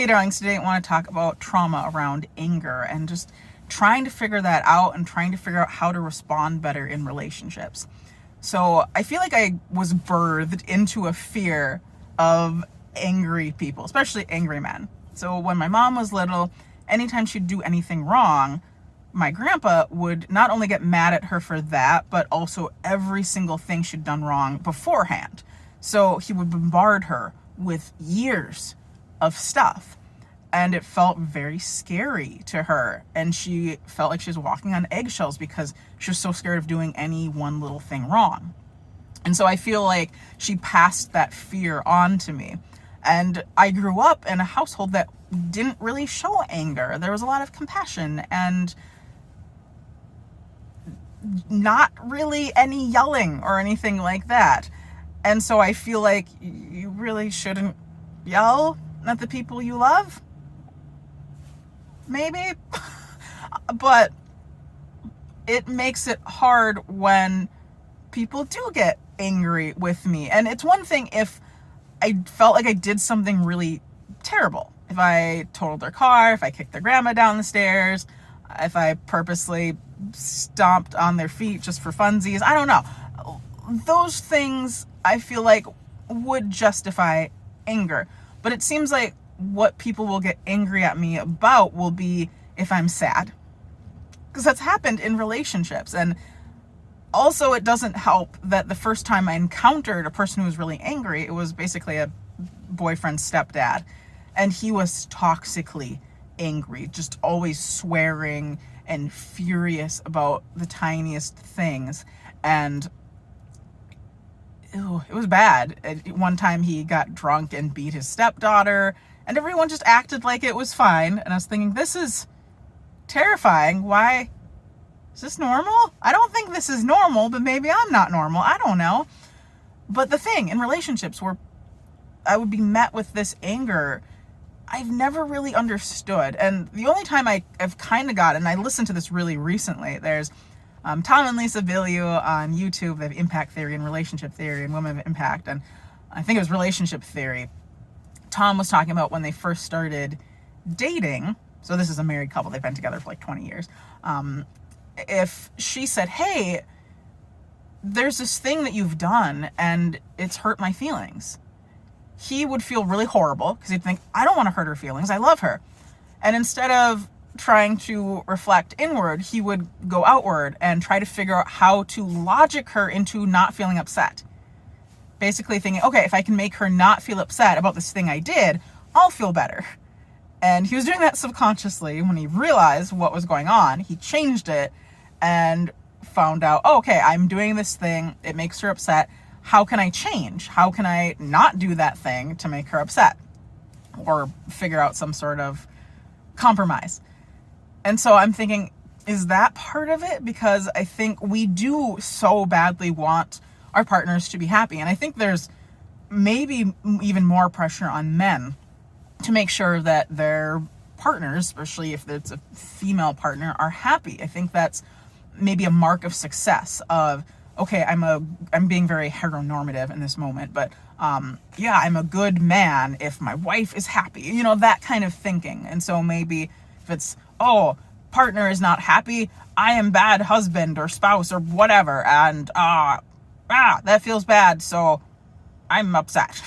Hey darlings, today I want to talk about trauma around anger and just trying to figure that out and trying to figure out how to respond better in relationships. So I feel like I was birthed into a fear of angry people, especially angry men. So when my mom was little, anytime she'd do anything wrong, my grandpa would not only get mad at her for that, but also every single thing she'd done wrong beforehand. So he would bombard her with years of stuff, and it felt very scary to her, and she felt like she was walking on eggshells because she was so scared of doing any one little thing wrong. And so I feel like she passed that fear on to me, and I grew up in a household that didn't really show anger. There was a lot of compassion and not really any yelling or anything like that. And so I feel like you really shouldn't yell at the people you love, maybe. But it makes it hard when people do get angry with me. And it's one thing if I felt like I did something really terrible. If I totaled their car, if I kicked their grandma down the stairs, if I purposely stomped on their feet just for funsies, I don't know. Those things I feel like would justify anger. But it seems like what people will get angry at me about will be if I'm sad. Because that's happened in relationships. And also it doesn't help that the first time I encountered a person who was really angry, it was basically a boyfriend's stepdad. And he was toxically angry, just always swearing and furious about the tiniest things. And it was bad. One time he got drunk and beat his stepdaughter, and everyone just acted like it was fine. And I was thinking, this is terrifying. Why? Is this normal? I don't think this is normal, but maybe I'm not normal. I don't know. But the thing in relationships where I would be met with this anger, I've never really understood. And the only time I've kind of got, and I listened to this really recently, there's Tom and Lisa Bilyeu on YouTube. They have impact theory and relationship theory and women of impact. And I think it was relationship theory. Tom was talking about when they first started dating. So this is a married couple. They've been together for like 20 years. If she said, hey, there's this thing that you've done and it's hurt my feelings, he would feel really horrible because he'd think, I don't want to hurt her feelings. I love her. And instead of trying to reflect inward, he would go outward and try to figure out how to logic her into not feeling upset. Basically thinking, okay, if I can make her not feel upset about this thing I did, I'll feel better. And he was doing that subconsciously. When he realized what was going on, he changed it and found out, oh, okay, I'm doing this thing. It makes her upset. How can I change? How can I not do that thing to make her upset? Or figure out some sort of compromise. And so I'm thinking, is that part of it? Because I think we do so badly want our partners to be happy. And I think there's maybe even more pressure on men to make sure that their partners, especially if it's a female partner, are happy. I think that's maybe a mark of success of, okay, I'm being very heteronormative in this moment, but yeah, I'm a good man if my wife is happy, that kind of thinking. And so maybe if it's, oh, partner is not happy, I am bad husband or spouse or whatever, and that feels bad, so I'm upset.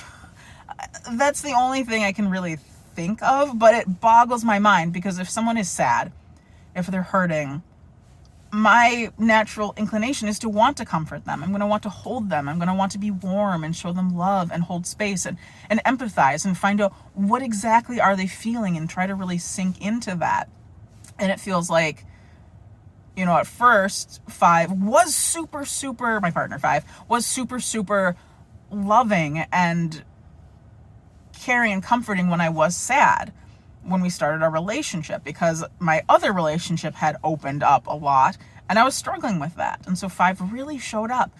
That's the only thing I can really think of, but it boggles my mind because if someone is sad, if they're hurting, my natural inclination is to want to comfort them. I'm going to want to hold them. I'm going to want to be warm and show them love and hold space and empathize and find out what exactly are they feeling and try to really sink into that. And it feels like, at first, my partner 5 was super loving and caring and comforting when I was sad when we started our relationship, because my other relationship had opened up a lot and I was struggling with that. And so 5 really showed up.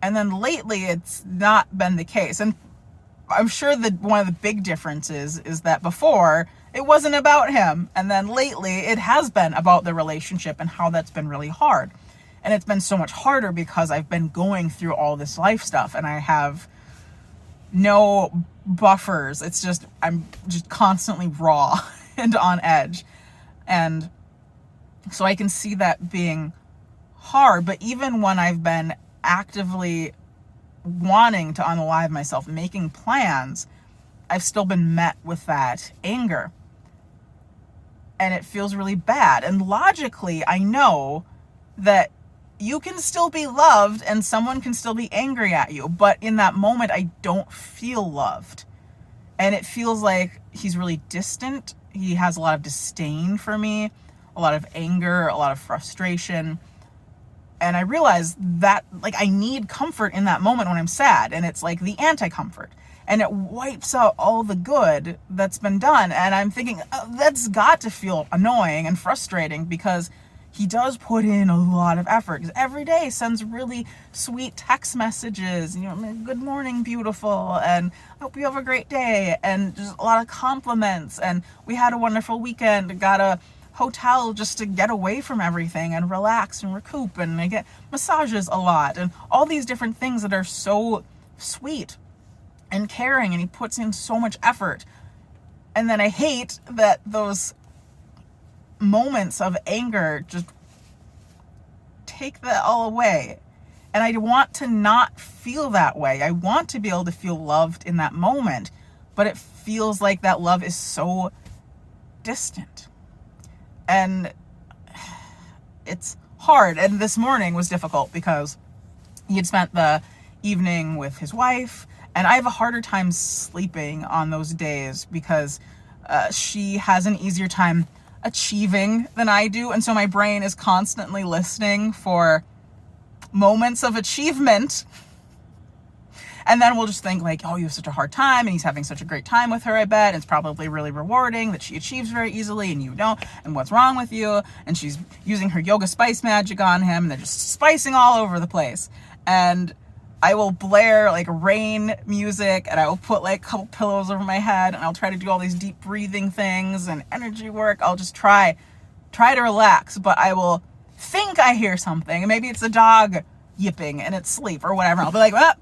And then lately it's not been the case. And I'm sure that one of the big differences is that before it wasn't about him. And then lately it has been about the relationship and how that's been really hard. And it's been so much harder because I've been going through all this life stuff and I have no buffers. It's just, I'm just constantly raw and on edge. And so I can see that being hard. But even when I've been actively wanting to unalive myself, making plans, I've still been met with that anger. And it feels really bad. And logically, I know that you can still be loved and someone can still be angry at you. But in that moment, I don't feel loved. And it feels like he's really distant. He has a lot of disdain for me, a lot of anger, a lot of frustration. And I realize that, like, I need comfort in that moment when I'm sad. And it's like the anti-comfort. And it wipes out all the good that's been done. And I'm thinking, that's got to feel annoying and frustrating, because he does put in a lot of effort. Because every day sends really sweet text messages, you know, good morning, beautiful, and I hope you have a great day, and just a lot of compliments. And we had a wonderful weekend, got a hotel just to get away from everything and relax and recoup, and I get massages a lot, and all these different things that are so sweet and caring, and he puts in so much effort. And then I hate that those moments of anger just take that all away. And I want to not feel that way. I want to be able to feel loved in that moment, but it feels like that love is so distant. And it's hard. And this morning was difficult because he had spent the evening with his wife, and I have a harder time sleeping on those days because she has an easier time achieving than I do. And so my brain is constantly listening for moments of achievement. And then we'll just think like, oh, you have such a hard time and he's having such a great time with her, I bet. It's probably really rewarding that she achieves very easily and you don't. And what's wrong with you? And she's using her yoga spice magic on him, and they're just spicing all over the place. And I will blare like rain music, and I will put like a couple pillows over my head, and I'll try to do all these deep breathing things and energy work. I'll just try to relax, but I will think I hear something, and maybe it's a dog yipping and it's sleep or whatever. I'll be like, what?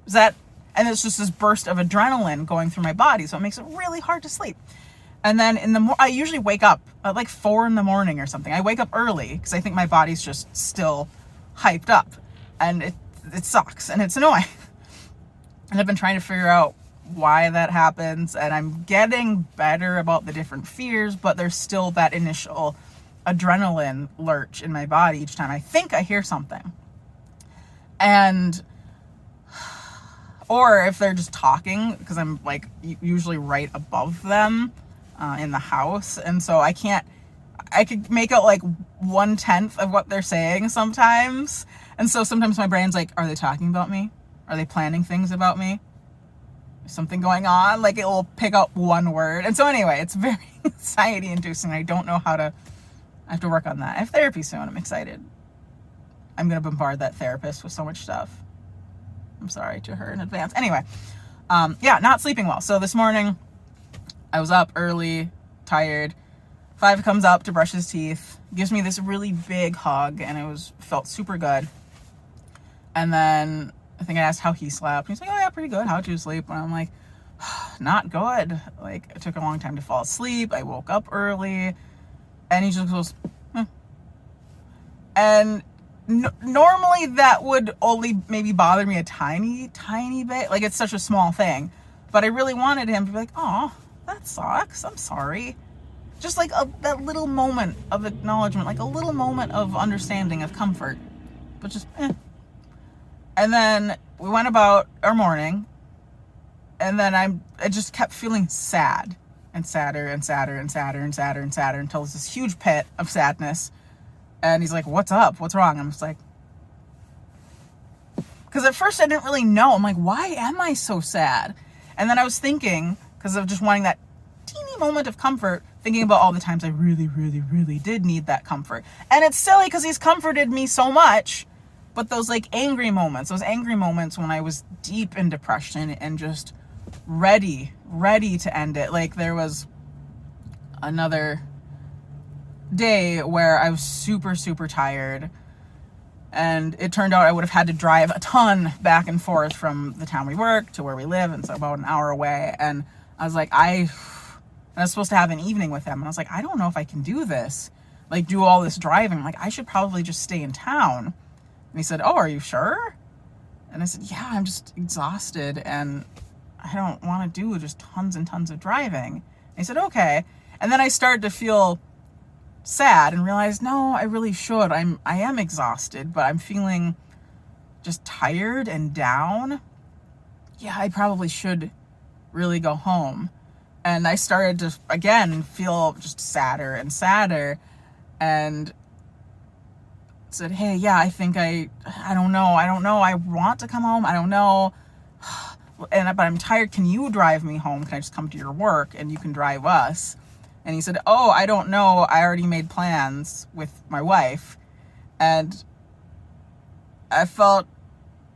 Is that? And it's just this burst of adrenaline going through my body, so it makes it really hard to sleep. And then I usually wake up at like 4 a.m. or something. I wake up early because I think my body's just still hyped up, and it sucks and it's annoying. And I've been trying to figure out why that happens, and I'm getting better about the different fears, but there's still that initial adrenaline lurch in my body each time I think I hear something. And or if they're just talking, because I'm like usually right above them in the house, and so I could make out like 1/10 of what they're saying sometimes. And so sometimes my brain's like, are they talking about me? Are they planning things about me? Is something going on? Like, it will pick up one word. And so anyway, it's very anxiety inducing. I don't know I have to work on that. I have therapy soon. I'm excited. I'm going to bombard that therapist with so much stuff. I'm sorry to her in advance. Anyway, not sleeping well. So this morning I was up early, tired. 5 comes up to brush his teeth, gives me this really big hug, and it felt super good. And then I think I asked how he slept. He's like, oh yeah, pretty good. How'd you sleep? And I'm like, not good. Like, it took a long time to fall asleep. I woke up early. And he just goes, And normally that would only maybe bother me a tiny, tiny bit. Like, it's such a small thing. But I really wanted him to be like, oh, that sucks. I'm sorry. Just like that little moment of acknowledgement, like a little moment of understanding, of comfort. But just, And then we went about our morning, and then I just kept feeling sad, and sadder and sadder and sadder and sadder and sadder, until it's this huge pit of sadness. And he's like, what's up? What's wrong? I'm just like, because at first I didn't really know. I'm like, why am I so sad? And then I was thinking, because of just wanting that teeny moment of comfort, thinking about all the times I really, really, really did need that comfort. And it's silly because he's comforted me so much. But those like angry moments when I was deep in depression and just ready to end it. Like, there was another day where I was super, super tired, And it turned out I would have had to drive a ton back and forth from the town we work to where we live. And so about an hour away. And I was like, I was supposed to have an evening with him. And I was like, I don't know if I can do this. Like, do all this driving. Like, I should probably just stay in town. And he said, oh, are you sure? And I said, yeah, I'm just exhausted. And I don't want to do just tons and tons of driving. And he said, okay. And then I started to feel sad and realized, no, I really should. I am exhausted, but I'm feeling just tired and down. Yeah, I probably should really go home. And I started to, again, feel just sadder and sadder, and said, hey, yeah, I think I don't know. I want to come home. I don't know. But I'm tired. Can you drive me home? Can I just come to your work and you can drive us? And he said, oh, I don't know. I already made plans with my wife. And I felt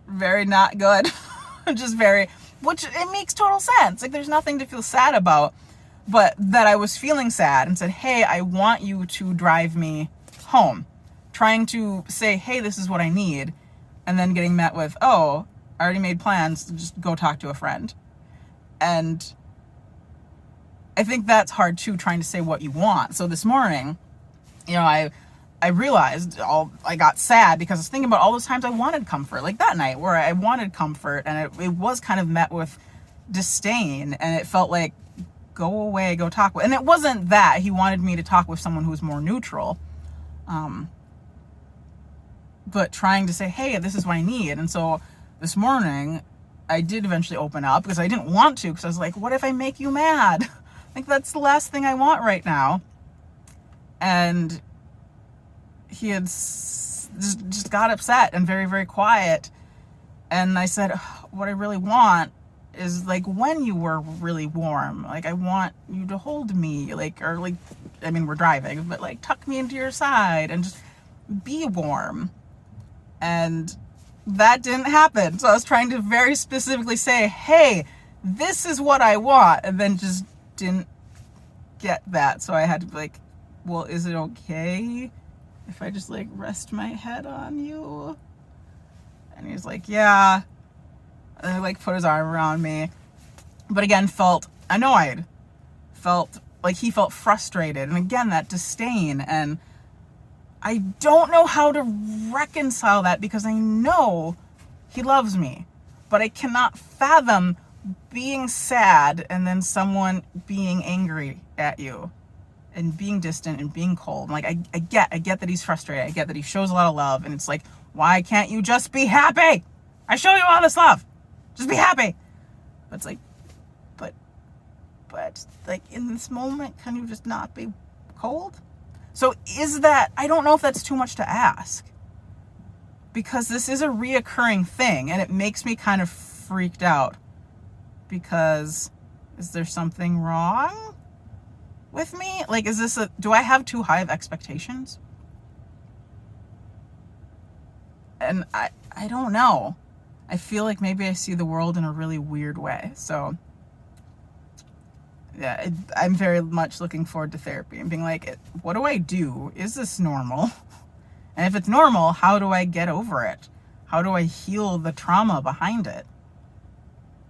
very not good. Just very, which it makes total sense. Like, there's nothing to feel sad about. But that I was feeling sad and said, hey, I want you to drive me home. Trying to say, hey, this is what I need. And then getting met with, oh, I already made plans. Just go talk to a friend. And I think that's hard too, trying to say what you want. So this morning, I realized I got sad because I was thinking about all those times I wanted comfort, like that night where I wanted comfort, and it was kind of met with disdain, and it felt like, go away, go talk with. And it wasn't that he wanted me to talk with someone who was more neutral, but trying to say, hey, this is what I need. And so this morning I did eventually open up, because I didn't want to, because I was like, what if I make you mad? Like, that's the last thing I want right now. And he had just got upset and very, very quiet. And I said, what I really want is, like, when you were really warm, like, I want you to hold me, we're driving, but like, tuck me into your side and just be warm. And that didn't happen. So I was trying to very specifically say, hey, this is what I want. And then just didn't get that. So I had to be like, well, is it okay if I just like rest my head on you? And he was like, yeah. And he like put his arm around me. But again, felt annoyed. Felt like he felt frustrated. And again, that disdain. And I don't know how to reconcile that, because I know he loves me. But I cannot fathom being sad and then someone being angry at you and being distant and being cold. Like, I get that he's frustrated. I get that he shows a lot of love. And it's like, why can't you just be happy? I show you all this love. Just be happy. But it's like, but like, in this moment, can you just not be cold? So I don't know if that's too much to ask, because this is a reoccurring thing, and it makes me kind of freaked out, because is there something wrong with me? Like, do I have too high of expectations? And I don't know. I feel like maybe I see the world in a really weird way. So yeah, I'm very much looking forward to therapy and being like, what do I do? Is this normal? And if it's normal, how do I get over it? How do I heal the trauma behind it?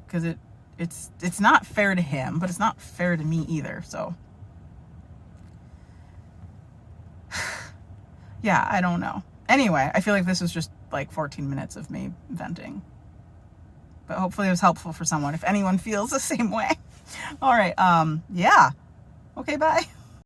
Because it's not fair to him, but it's not fair to me either. So yeah, I don't know. Anyway, I feel like this was just like 14 minutes of me venting. But hopefully it was helpful for someone, if anyone feels the same way. All right. Yeah. Okay, bye.